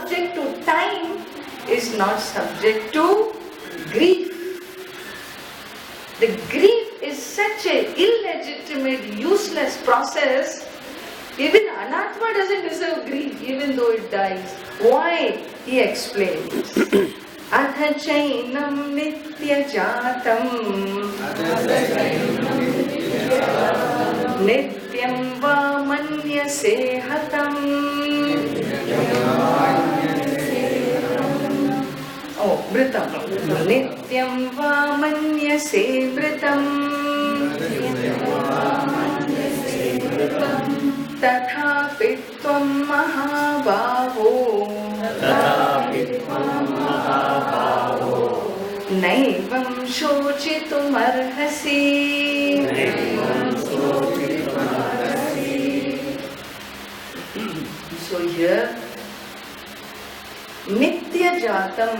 subject to time is not subject to grief. The grief is such an illegitimate, useless process. Even Anatma doesn't deserve grief, even though it dies. Why? He explains. Atha chainam nitya jatam nityam va manyase hatam. Oh, Vritam. Nityam va manyase Vritam. Tathapi tvam mahabhavo naivam shochitum arhasi. So here, Nitya Jatam,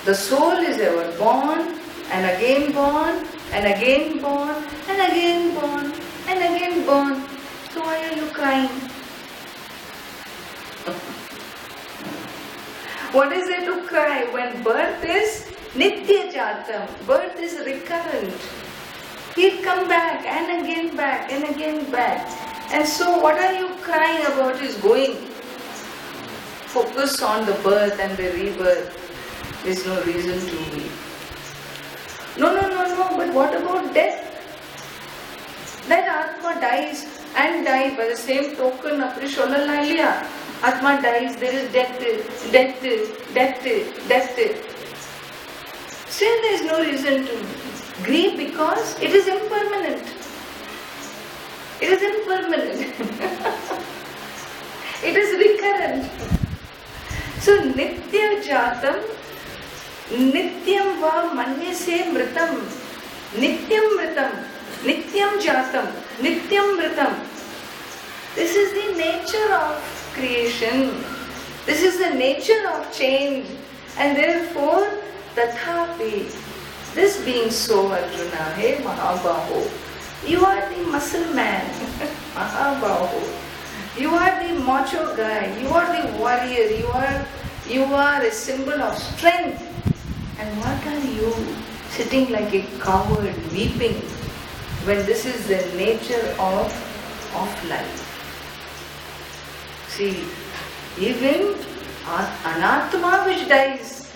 the soul is ever born and again born and again born and again born and again born. So why are you crying? What is there to cry when birth is Nitya Jatam? Birth is recurrent. He'll come back and again back and again back. And so what are you crying about is going. Focus on the birth and the rebirth. There's no reason to weep. No, but what about death? That Atma dies and dies. By the same token, Aprisholalaya, Atma dies, there is death. Still there is no reason to grieve because it is impermanent. It is impermanent. It is recurrent. So Nitya Jatam, Nityam va manyase mritam, Nityam mritam, Nityam Jatam, Nityam mritam. This is the nature of creation. This is the nature of change. And therefore, Tathapi, this being so, Arjuna, hey Mahabhaho, you are the muscle man, Mahabhaho. You are the macho guy, you are the warrior, you are a symbol of strength. And what are you sitting like a coward, weeping, when this is the nature of life? See, even Anatma which dies,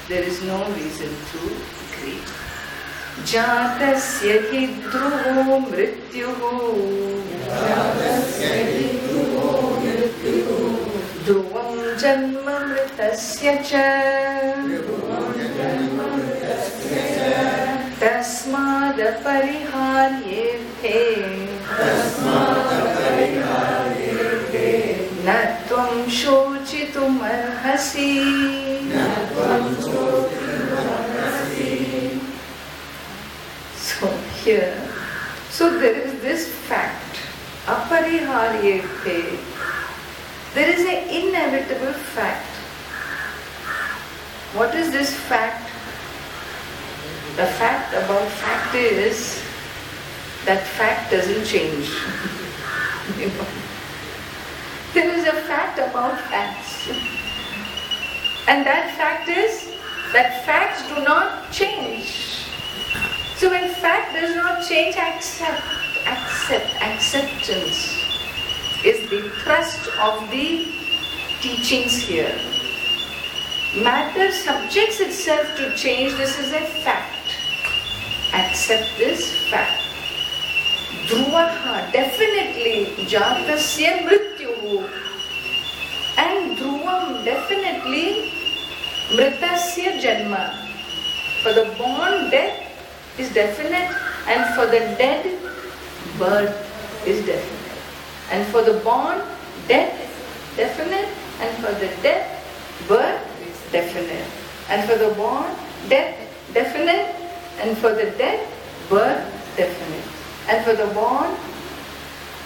there is no reason to grieve. Jatasya hi dhruvo mrityuhu dhruvam janma mritasya cha tasmad pariharyete na tvam shochitum arhasi. So here, so there is this fact, apariharyete. There is an inevitable fact. What is this fact? The fact about fact is that fact doesn't change. There is a fact about facts. And that fact is that facts do not change. So when fact does not change, acceptance is the thrust of the teachings here. Matter subjects itself to change, this is a fact. Accept this fact. Dhruvaha, definitely, jatasya mrityuhu. And dhruvam, definitely, mritasya janma. For the born, death is definite, and for the dead, birth is definite. And for the born, death is definite, and for the dead, birth is definite. And for the born, death definite, and for the dead, birth definite. And for the born,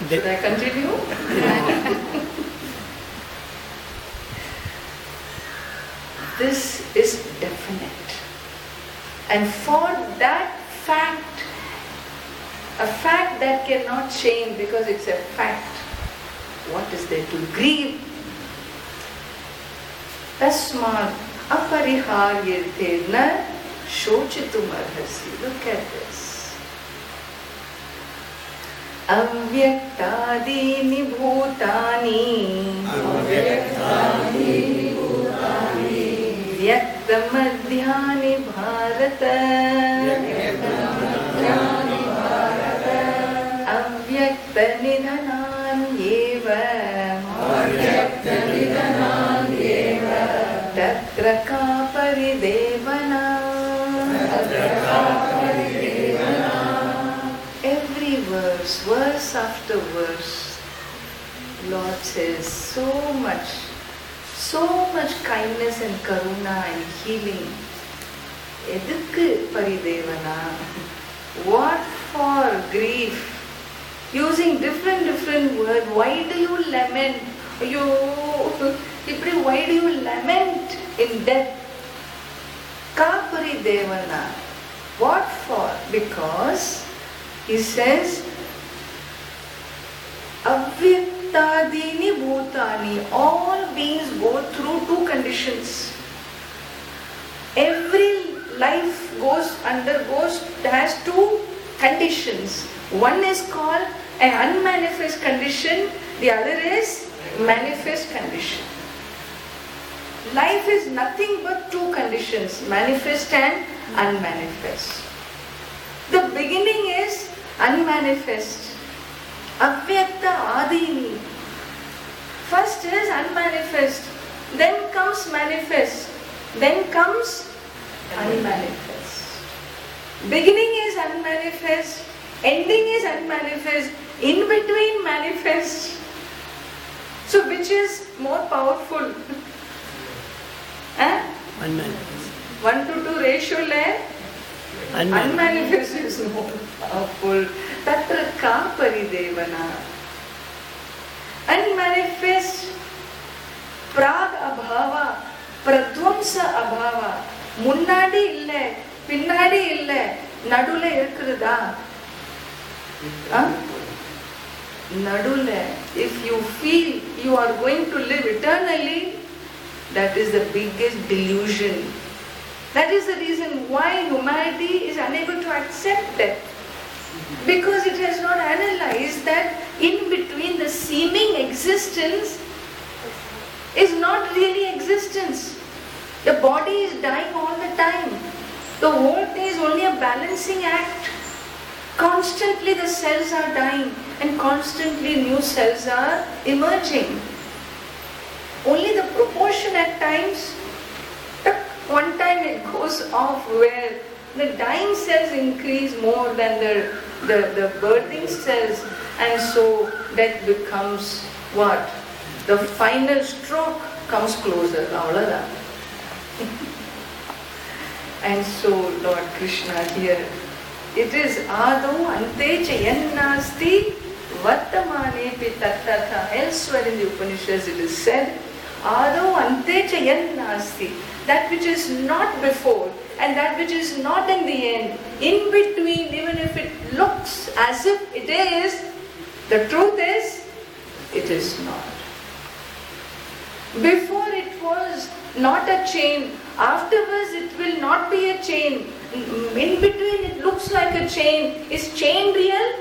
should I continue? This is definite. And for that fact, a fact that cannot change because it's a fact, what is there to grieve? Tasmat apariharyate na shochitum arhasi. Look at this. Avyaktadini bhutani vyaktamadhyani bharata avyaktanidhanan eva tatra ka paridevana. Every verse after verse, Lord says so much kindness and karuna and healing. Edukku paridevana? What for grief? Using different words. Why do you lament? Why do you lament in death? Ka paridevana? What for? Because he says, Avyaktadini bhutani, all beings go through two conditions. Every life has two conditions. One is called an unmanifest condition, the other is manifest condition. Life is nothing but two conditions, manifest and unmanifest. The beginning is unmanifest. Avyakta adini. First is unmanifest, then comes manifest, then comes unmanifest. Beginning is unmanifest, ending is unmanifest, in between manifest. So which is more powerful? Unmanifest. 1 to 2 ratio le? Unmanifest is more powerful. Tatra ka paridevana. Unmanifest prag abhava, pradvamsa abhava. Munnadi illa, pinnadi illa, nadula irukkuda. Nadula, if you feel you are going to live eternally, that is the biggest delusion. That is the reason why humanity is unable to accept death. Because it has not analyzed that in between the seeming existence is not really existence. The body is dying all the time. The whole thing is only a balancing act. Constantly the cells are dying and constantly new cells are emerging. Only the proportion at times, one time it goes off where the dying cells increase more than the birthing cells, and so death becomes what? The final stroke comes closer. And so Lord Krishna here, it is Ado Ante Chayannasti Vartamanepi Tattatha. Elsewhere in the Upanishads it is said, Ado Ante Chayannasti, that which is not before and that which is not in the end, in between, even if it looks as if it is, the truth is, it is not. Before it was not a chain, afterwards it will not be a chain. In between it looks like a chain. Is chain real?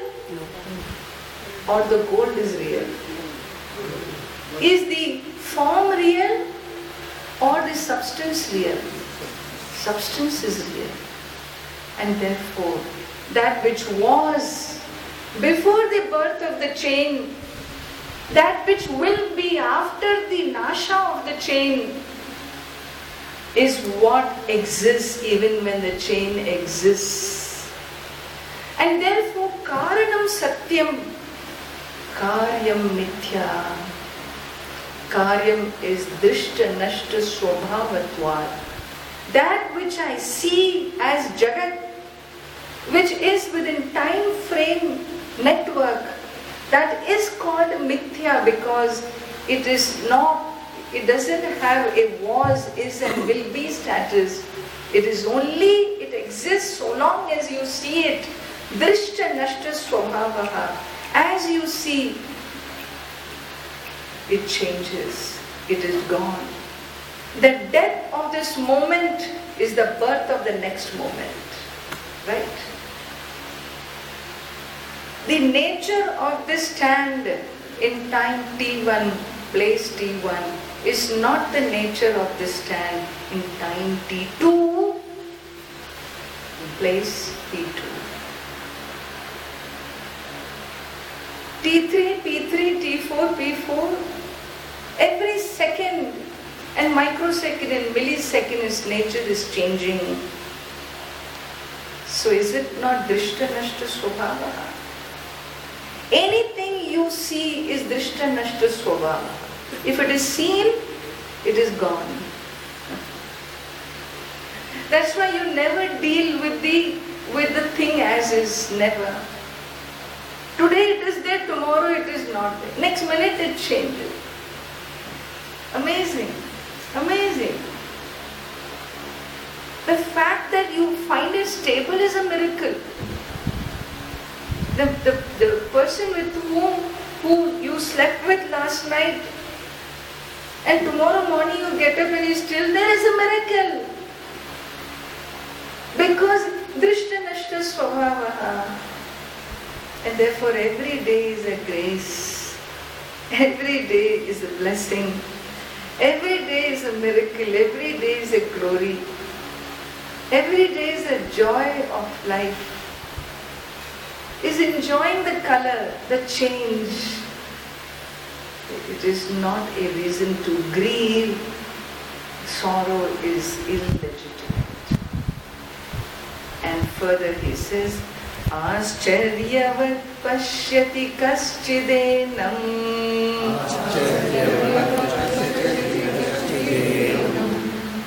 Or the gold is real? Is the form real or the substance real? Substance is real. And therefore, that which was before the birth of the chain, that which will be after the nasha of the chain, is what exists even when the chain exists. And therefore, karanam satyam, karyam mithya. Karyam is drishta nashta swabhavatvat. That which I see as Jagat, which is within time frame network, that is called mithya because it is not, it doesn't have a was, is and will be status. It is only, it exists so long as you see it. Drishta nashta swabhavaha. As you see, it changes. It is gone. The death of this moment is the birth of the next moment. Right? The nature of this stand in time T1, place T1, is not the nature of this stand in time T2, place T2. T3, P3, T4, P4, every second and microsecond and millisecond its nature is changing. So is it not Drishta Nashta Swabhava? Anything you see is Drishta Nashta Swabhava. If it is seen, it is gone. That's why you never deal with the thing as is, never. Today it is there, tomorrow it is not there. Next minute it changes. Amazing. Amazing. The fact that you find it stable is a miracle. The person with who you slept with last night and tomorrow morning you get up and he's still there is a miracle. Because Drishta Nashta Swabhavaha. And therefore every day is a grace. Every day is a blessing. Every day is a miracle. Every day is a glory. Every day is a joy of life. Is enjoying the color, the change. It is not a reason to grieve. Sorrow is illegitimate. And further he says, Ascharyavat pashyati kaschidenam.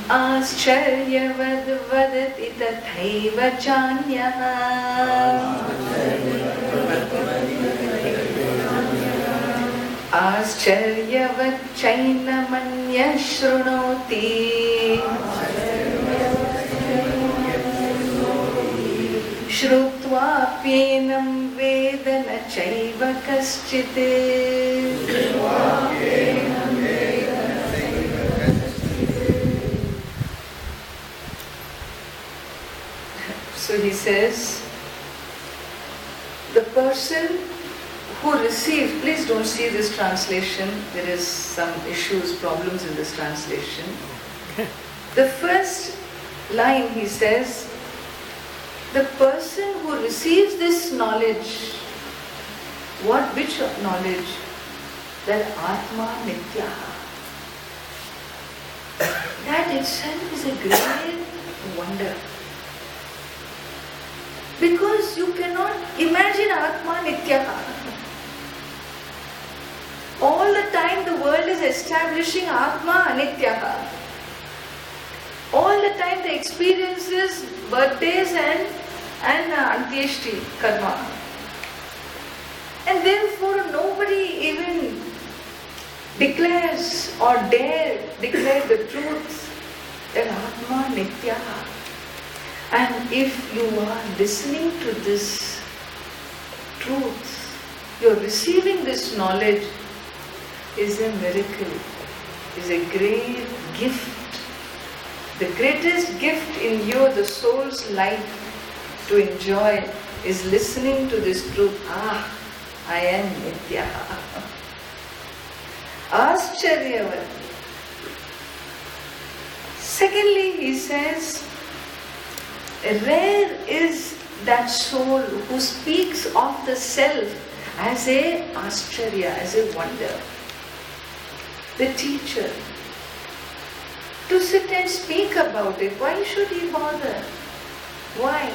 Ascharyavat vadati tathaiva chanyah. Ascharyavat chainamanya shrunoti. Shrutvaapyenam vedana chaiva kaschite. So he says, the person who receives, please don't see this translation, there is some issues, problems in this translation. The first line he says, the person who receives this knowledge, which knowledge? That Atma Nitya. That itself is a great wonder. Because you cannot imagine Atma Nitya. All the time the world is establishing Atma Anitya. All the time the experiences, birthdays and Antyeshti karma. And therefore nobody even declares or dare declare the truth that Atma Nitya. And if you are listening to this truth, you are receiving this knowledge, is a miracle, is a great gift. The greatest gift in you, the soul's life to enjoy, is listening to this truth. I am Nitya. Ascharyavat. Secondly, he says, rare is that soul who speaks of the self as a ascharya, as a wonder. The teacher, to sit and speak about it. Why should he bother? Why?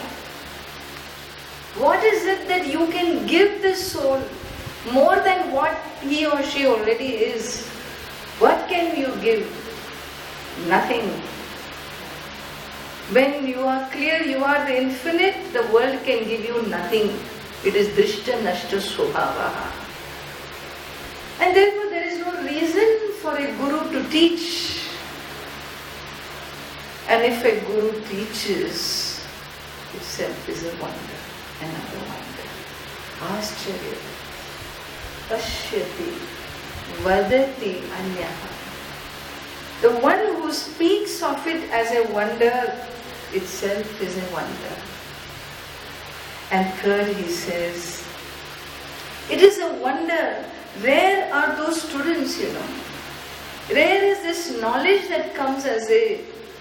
What is it that you can give this soul more than what he or she already is? What can you give? Nothing. When you are clear you are the infinite, the world can give you nothing. It is Drishta Nashta Swabhavaha. And therefore there is no reason for a guru to teach. And if a guru teaches, itself is a wonder, another wonder. Ascharya, pashyati, vadati anyaha. The one who speaks of it as a wonder itself is a wonder. And third, he says, it is a wonder. Rare are those students, Rare is this knowledge that comes as a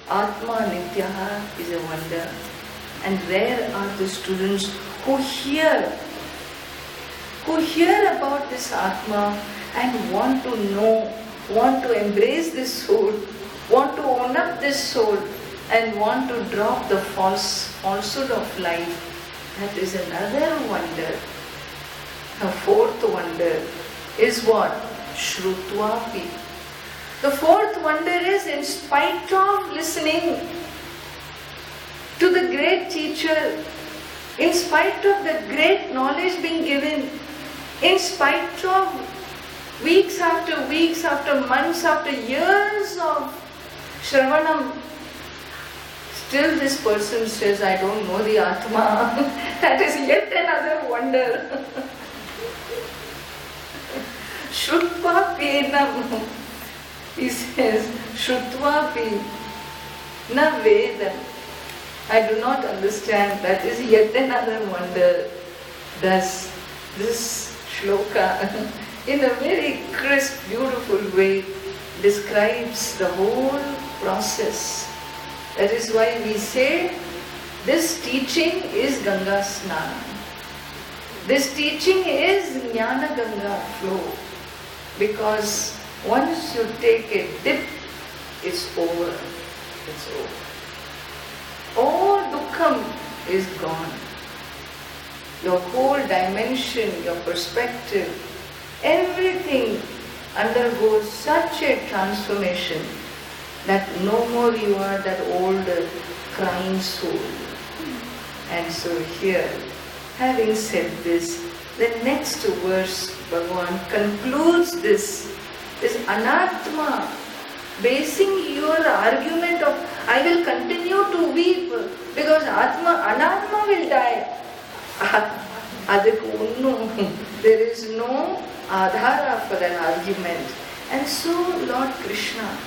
Atma Nityaha is a wonder. And rare are the students who hear about this Atma and want to know, want to embrace this soul, want to own up this soul, and want to drop the falsehood of life. That is another wonder. The fourth wonder is what? Shrutvapi. The fourth wonder is, in spite of listening to the great teacher, in spite of the great knowledge being given, in spite of weeks, after months, after years of Shravanam, still this person says, I don't know the Atma. That is yet another wonder. Shrutva penam. He says, Shrutvapi na Vedam. I do not understand. That is yet another wonder. Thus, this shloka, in a very crisp, beautiful way, describes the whole process. That is why we say, this teaching is Ganga Snana. This teaching is Jnana Ganga flow. Because once you take a dip, it's over. It's over. All dukkham is gone. Your whole dimension, your perspective, everything undergoes such a transformation that no more you are that old crying soul. And so here, having said this, the next verse, Bhagavan concludes this anatma, basing your argument of, I will continue to weep because anatma will die. There is no adhara for an argument. And so Lord Krishna,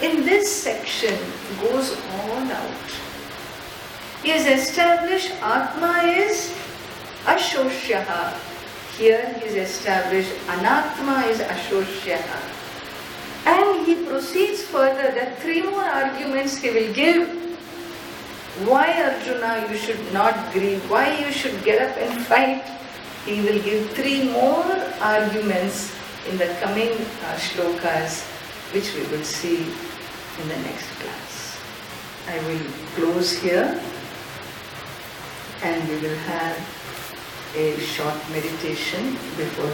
in this section, goes all out. He has established Atma is Ashoshyaha. Here he has established Anatma is Ashoshyaha. And he proceeds further that three more arguments he will give. Why, Arjuna, you should not grieve, why you should get up and fight. He will give three more arguments in the coming shlokas, which we will see in the next class. I will close here and we will have a short meditation before